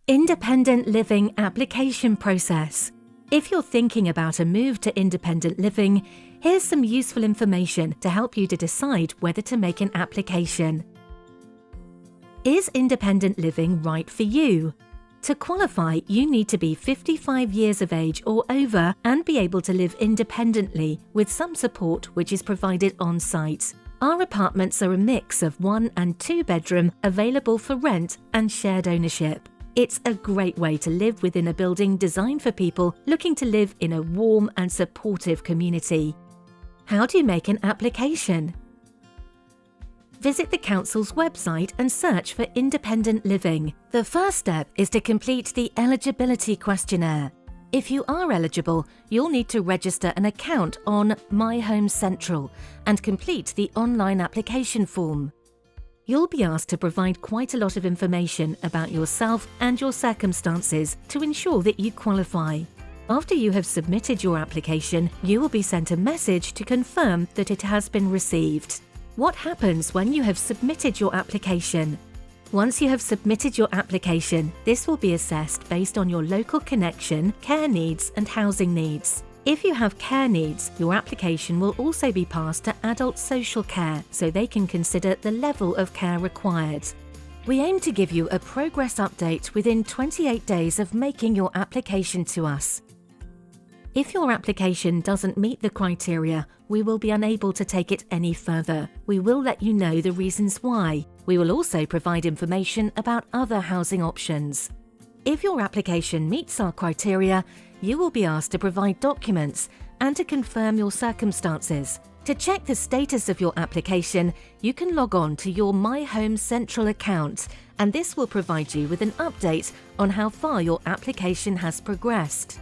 Independent living application process. If you're thinking about a move to independent living, here's some useful information to help you to decide whether to make an application. Is independent living right for you? To qualify, you need to be 55 years of age or over and be able to live independently with some support which is provided on site. Our apartments are a mix of 1 and 2 bedroom available for rent and shared ownership. It's a great way to live within a building designed for people looking to live in a warm and supportive community. How do you make an application? Visit the council's website and search for independent living. The first step is to complete the eligibility questionnaire. If you are eligible, you'll need to register an account on My Home Central and complete the online application form. You'll be asked to provide quite a lot of information about yourself and your circumstances to ensure that you qualify. After you have submitted your application, you will be sent a message to confirm that it has been received. What happens when you have submitted your application? Once you have submitted your application, this will be assessed based on your local connection, care needs and housing needs. If you have care needs, your application will also be passed to adult social care so they can consider the level of care required. We aim to give you a progress update within 28 days of making your application to us. If your application doesn't meet the criteria, we will be unable to take it any further. We will let you know the reasons why. We will also provide information about other housing options. If your application meets our criteria, you will be asked to provide documents and to confirm your circumstances. To check the status of your application, you can log on to your My Home Central account, and this will provide you with an update on how far your application has progressed.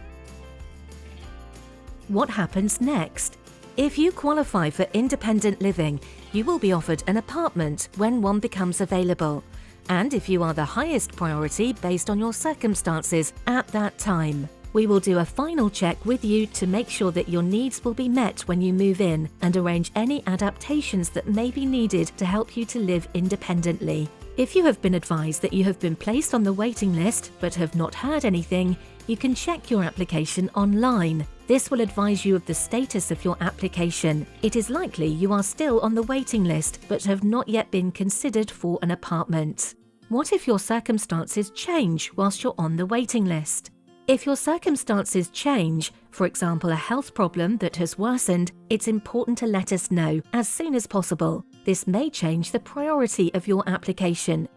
What happens next? If you qualify for independent living, you will be offered an apartment when one becomes available, and if you are the highest priority based on your circumstances at that time. We will do a final check with you to make sure that your needs will be met when you move in and arrange any adaptations that may be needed to help you to live independently. If you have been advised that you have been placed on the waiting list but have not heard anything, you can check your application online. This will advise you of the status of your application. It is likely you are still on the waiting list but have not yet been considered for an apartment. What if your circumstances change whilst you're on the waiting list? If your circumstances change, for example a health problem that has worsened, it's important to let us know as soon as possible. This may change the priority of your application.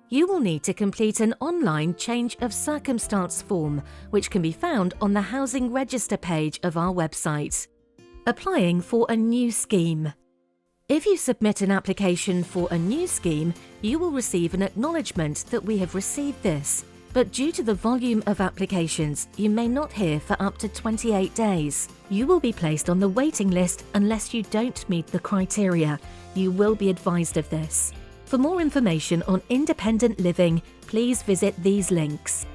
You will need to complete an online change of circumstance form, which can be found on the Housing Register page of our website. Applying for a new scheme. If you submit an application for a new scheme, you will receive an acknowledgement that we have received this. But due to the volume of applications, you may not hear for up to 28 days. You will be placed on the waiting list unless you don't meet the criteria. You will be advised of this. For more information on independent living, please visit these links.